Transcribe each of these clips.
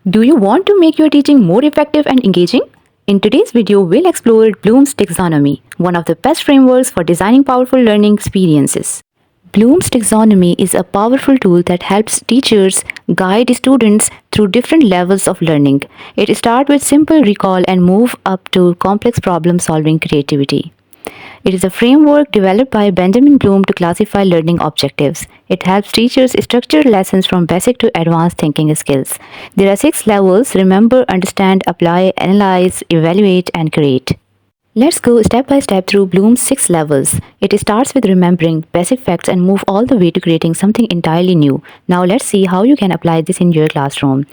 Do you want to make your teaching more effective and engaging? In today's video, we'll explore Bloom's taxonomy, one of the best frameworks for designing powerful learning experiences. Bloom's taxonomy is a powerful tool that helps teachers guide students through different levels of learning. It starts with simple recall and move up to complex problem-solving creativity. It is a framework developed by Benjamin Bloom to classify learning objectives. It helps teachers structure lessons from basic to advanced thinking skills. There are 6 levels: remember, understand, apply, analyze, evaluate, and create. Let's go step by step through Bloom's 6 levels. It starts with remembering basic facts and move all the way to creating something entirely new. Now let's see how you can apply this in your classroom.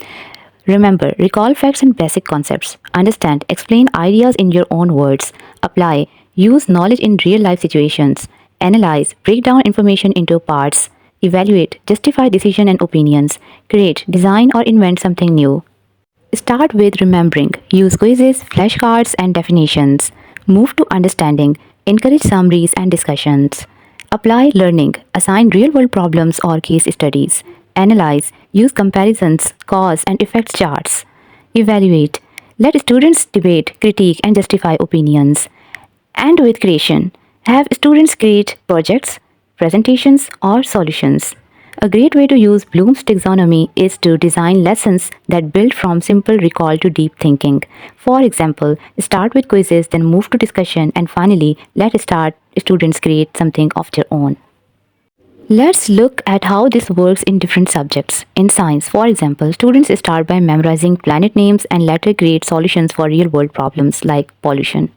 Remember, recall facts and basic concepts. Understand, explain ideas in your own words. Apply, use knowledge in real life situations. Analyze, break down information into parts. Evaluate, justify decision and opinions. Create, design or invent something new. Start with remembering. Use quizzes, flashcards, and definitions. Move to understanding. Encourage summaries and discussions. Apply learning. Assign real-world problems or case studies. Analyze. Use comparisons, cause and effect charts. Evaluate. Let students debate, critique, and justify opinions. And with creation, have students create projects, presentations, or solutions. A great way to use Bloom's taxonomy is to design lessons that build from simple recall to deep thinking. For example, start with quizzes, then move to discussion, and finally, let students create something of their own. Let's look at how this works in different subjects. In science, for example, students start by memorizing planet names and later create solutions for real-world problems like pollution.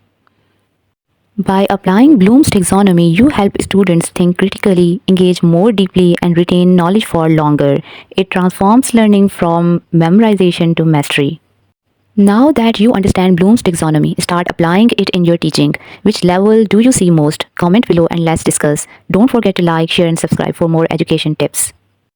By applying Bloom's taxonomy, you help students think critically, engage more deeply, and retain knowledge for longer. It transforms learning from memorization to mastery. Now that you understand Bloom's taxonomy, start applying it in your teaching. Which level do you see most? Comment below and let's discuss. Don't forget to like, share, and subscribe for more education tips.